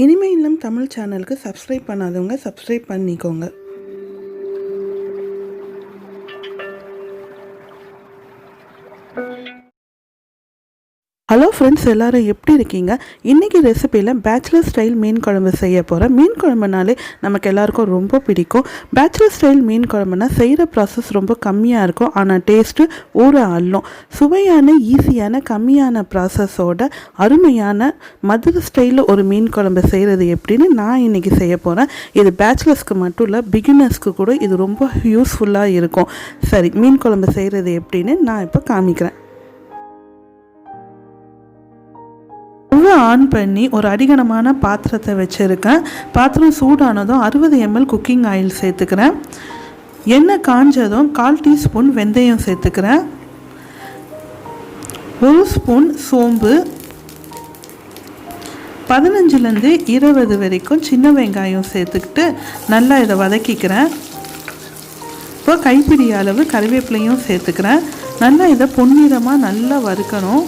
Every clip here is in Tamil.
இனிமை இல்லம் தமிழ் சேனலுக்கு சப்ஸ்கிரைப் பண்ணாதவங்க சப்ஸ்கிரைப் பண்ணிக்கோங்க. ஹலோ ஃப்ரெண்ட்ஸ், எல்லோரும் எப்படி இருக்கீங்க? இன்றைக்கி ரெசிப்பியில் பேச்சுலர் ஸ்டைல் மீன் குழம்பு செய்ய போகிறேன். மீன் குழம்புனாலே நமக்கு எல்லாருக்கும் ரொம்ப பிடிக்கும். பேச்சுலர் ஸ்டைல் மீன் குழம்புனா செய்கிற ப்ராசஸ் ரொம்ப கம்மியாக இருக்கும், ஆனால் டேஸ்ட்டு ஊற அள்ளும். சுவையான, ஈஸியான, கம்மியான ப்ராசஸோட அருமையான மதுரை ஸ்டைலில் ஒரு மீன் குழம்பு செய்கிறது எப்படின்னு நான் இன்றைக்கி செய்ய போகிறேன். இது பேச்சுலர்ஸ்க்கு மட்டும் இல்லை, பிகினர்ஸ்க்கு கூட இது ரொம்ப யூஸ்ஃபுல்லாக இருக்கும். சரி, மீன் குழம்பு செய்கிறது எப்படின்னு நான் இப்போ காமிக்கிறேன். ஆன் பண்ணி ஒரு அடிகனமான பாத்திரத்தை வச்சுருக்கேன். பாத்திரம் சூடானதும் 60 ml குக்கிங் ஆயில் சேர்த்துக்கிறேன். எண்ணெய் காஞ்சதும் 1/4 டீஸ்பூன் வெந்தயம் சேர்த்துக்கிறேன். 1 ஸ்பூன் சோம்பு, 15லேருந்து 20 வரைக்கும் சின்ன வெங்காயம் சேர்த்துக்கிட்டு நல்லா இதை வதக்கிக்கிறேன். இப்போ கைப்பிடி அளவு கறிவேப்பிலையும் சேர்த்துக்கிறேன். நல்லா இதை பொன்னிறமாக நல்லா வறுக்கணும்.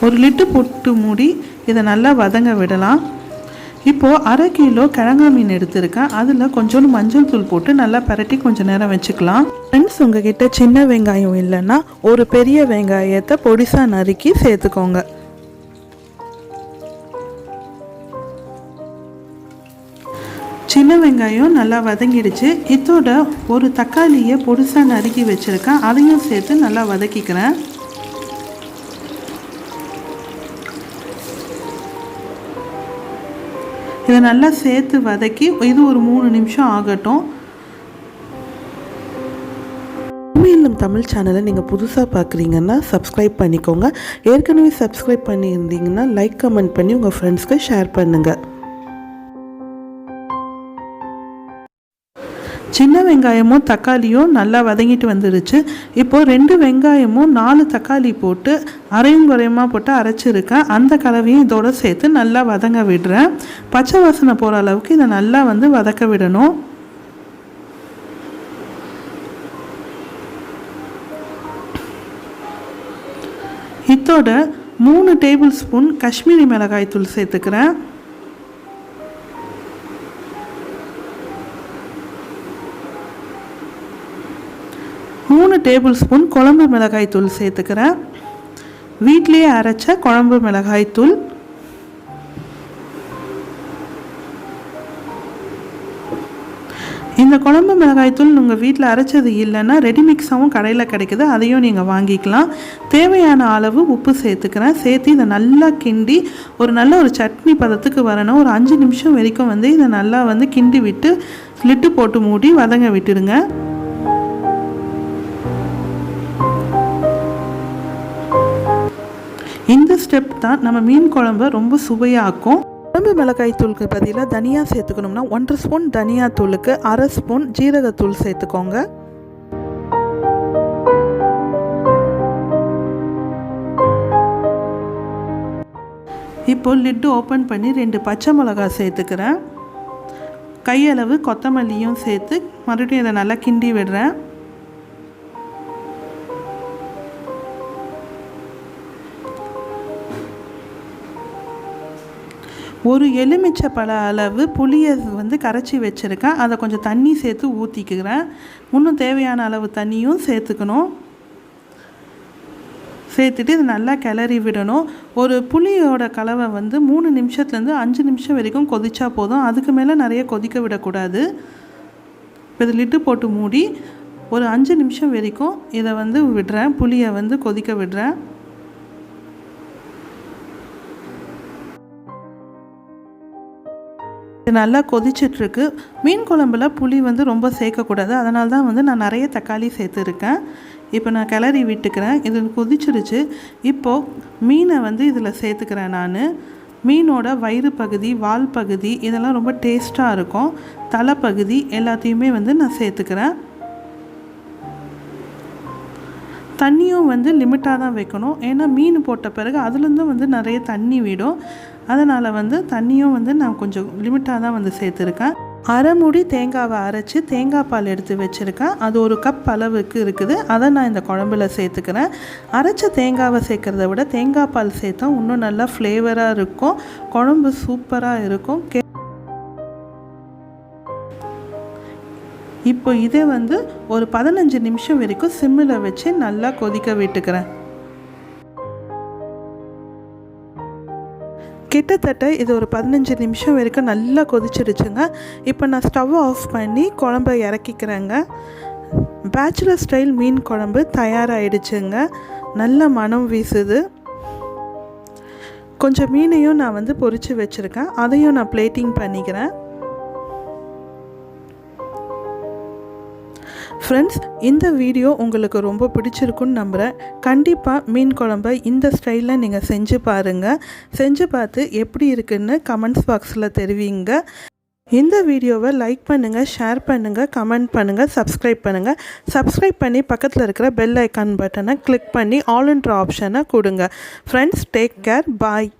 ஒரு லிட்டு போட்டு மூடி இதை நல்லா வதங்க விடலாம். இப்போது 1/2 கிலோ கிழங்கா மீன் எடுத்துருக்கேன். அதில் கொஞ்சோண்டு மஞ்சள் தூள் போட்டு நல்லா பரட்டி கொஞ்சம் நேரம் வச்சுக்கலாம். ஃப்ரெண்ட்ஸ், உங்ககிட்ட சின்ன வெங்காயம் இல்லைன்னா ஒரு பெரிய வெங்காயத்தை பொடிசாக நறுக்கி சேர்த்துக்கோங்க. சின்ன வெங்காயம் நல்லா வதங்கிடுச்சு. இதோட ஒரு தக்காளியை பொடிசாக நறுக்கி வச்சுருக்கேன், அதையும் சேர்த்து நல்லா வதக்கிக்கிறேன். இதை நல்லா சேர்த்து வதக்கி இது ஒரு 3 நிமிஷம் ஆகட்டும். இனிமையிலும் தமிழ் சேனலை நீங்கள் புதுசாக பார்க்குறீங்கன்னா சப்ஸ்கிரைப் பண்ணிக்கோங்க. ஏற்கனவே சப்ஸ்கிரைப் பண்ணியிருந்தீங்கன்னா லைக், கமெண்ட் பண்ணி உங்கள் ஃப்ரெண்ட்ஸ்க்கு ஷேர் பண்ணுங்கள். சின்ன வெங்காயமும் தக்காளியும் நல்லா வதங்கிட்டு வந்துடுச்சு. இப்போது 2 வெங்காயமும் 4 தக்காளி போட்டு அரையும் குறையமாக போட்டு அரைச்சிருக்கேன். அந்த கலவையும் இதோடு சேர்த்து நல்லா வதங்க விடுறேன். பச்சை வாசனை போகிற அளவுக்கு இதை நல்லா வதக்க விடணும். இதோட 3 டேபிள் ஸ்பூன் காஷ்மீரி மிளகாய் தூள் சேர்த்துக்கிறேன். 3 டேபிள் ஸ்பூன் குழம்பு மிளகாய் தூள் சேர்த்துக்கிறேன். வீட்டிலேயே அரைச்ச குழம்பு மிளகாய் தூள். இந்த குழம்பு மிளகாய் தூள் உங்கள் வீட்டில் அரைச்சது இல்லைன்னா ரெடிமிக்ஸாகவும் கடையில் கிடைக்குது, அதையும் நீங்கள் வாங்கிக்கலாம். தேவையான அளவு உப்பு சேர்த்துக்கிறேன். சேர்த்து இதை நல்லா கிண்டி ஒரு நல்ல சட்னி பதத்துக்கு வரணும். ஒரு 5 நிமிஷம் வரைக்கும் இதை நல்லா கிண்டி விட்டு லிட்டு போட்டு மூடி வதங்க விட்டுடுங்க. இந்த ஸ்டெப் தான் நம்ம மீன் குழம்பை ரொம்ப சுவையாக்கும். குழம்பு மிளகாய் தூளுக்கு பதிலாக தனியா சேர்த்துக்கணும்னா 1/2 ஸ்பூன் தனியா தூளுக்கு 1/2 ஸ்பூன் ஜீரகத்தூள் சேர்த்துக்கோங்க. இப்போ லிட்டு ஓப்பன் பண்ணி 2 பச்சை மிளகாய் சேர்த்துக்கிறேன். கையளவு கொத்தமல்லியும் சேர்த்து மறுபடியும் இதை நல்லா கிண்டி விடுறேன். ஒரு எலுமிச்சை பழ அளவு புளியை கரைச்சி வச்சுருக்கேன். அதை கொஞ்சம் தண்ணி சேர்த்து ஊற்றிக்கிறேன். இன்னும் தேவையான அளவு தண்ணியும் சேர்த்துக்கணும். சேர்த்துட்டு இது நல்லா கிளறி விடணும். ஒரு புளியோட கலவை 3 நிமிஷத்துலேருந்து 5 நிமிஷம் வரைக்கும் கொதிச்சா போதும். அதுக்கு மேலே நிறைய கொதிக்க விடக்கூடாது. இப்போ இது லிட்டு போட்டு மூடி ஒரு 5 நிமிஷம் வரைக்கும் இதை விடுறேன். புளியை கொதிக்க விடுறேன். நல்லா கொதிச்சிட்ருக்கு. மீன் குழம்புல புளி ரொம்ப சேர்க்கக்கூடாது, அதனால தான் நான் நிறைய தக்காளி சேர்த்துருக்கேன். இப்போ நான் கிளறி விட்டுக்கிறேன். இது கொதிச்சிருச்சு. இப்போது மீனை இதில் சேர்த்துக்கிறேன். நான் மீனோட வயிறு பகுதி, வால் பகுதி இதெல்லாம் ரொம்ப டேஸ்ட்டாக இருக்கும். தலைப்பகுதி எல்லாத்தையுமே நான் சேர்த்துக்கிறேன். தண்ணியும் லிமிட்டாக தான் வைக்கணும், ஏன்னா மீன் போட்ட பிறகு அதுலேருந்து நிறைய தண்ணி விடும். அதனால் தண்ணியும் நான் கொஞ்சம் லிமிட்டாக தான் சேர்த்துருக்கேன். அரை மூடி தேங்காவை அரைச்சி தேங்காய் பால் எடுத்து வச்சுருக்கேன். அது 1 கப் அளவுக்கு இருக்குது. அதை நான் இந்த குழம்புல சேர்த்துக்கிறேன். அரைச்ச தேங்காவை சேர்க்குறத விட தேங்காய் பால் சேர்த்தா இன்னும் நல்லா ஃப்ளேவராக இருக்கும். குழம்பு சூப்பராக இருக்கும். இப்போ இதை ஒரு 15 நிமிஷம் வரைக்கும் சிம்மில் வச்சு நல்லா கொதிக்க விட்டுக்கிறேன். கிட்டத்தட்ட இது ஒரு 15 நிமிஷம் வரைக்கும் நல்லா கொதிச்சிடுச்சுங்க. இப்போ நான் ஸ்டவ் ஆஃப் பண்ணி குழம்பை இறக்கிக்கிறேங்க. பேச்சுலர் ஸ்டைல் மீன் குழம்பு தயாராகிடுச்சுங்க. நல்ல மனம் வீசுது. கொஞ்சம் மீனையும் நான் பொரித்து வச்சுருக்கேன். அதையும் நான் பிளேட்டிங் பண்ணிக்கிறேன். ஃப்ரெண்ட்ஸ், இந்த வீடியோ உங்களுக்கு ரொம்ப பிடிச்சிருக்குன்னு நம்புகிறேன். கண்டிப்பாக மீன் குழம்பை இந்த ஸ்டைலில் நீங்கள் செஞ்சு பாருங்கள். செஞ்சு பார்த்து எப்படி இருக்குன்னு கமெண்ட்ஸ் பாக்ஸில் தெரிவிங்க. இந்த வீடியோவை லைக் பண்ணுங்கள், ஷேர் பண்ணுங்கள், கமெண்ட் பண்ணுங்கள், சப்ஸ்கிரைப் பண்ணுங்கள். சப்ஸ்கிரைப் பண்ணி பக்கத்தில் இருக்கிற பெல் ஐக்கான் பட்டனை கிளிக் பண்ணி ஆல் என்ற ஆப்ஷனை கொடுங்க. Friends, take care. பாய்.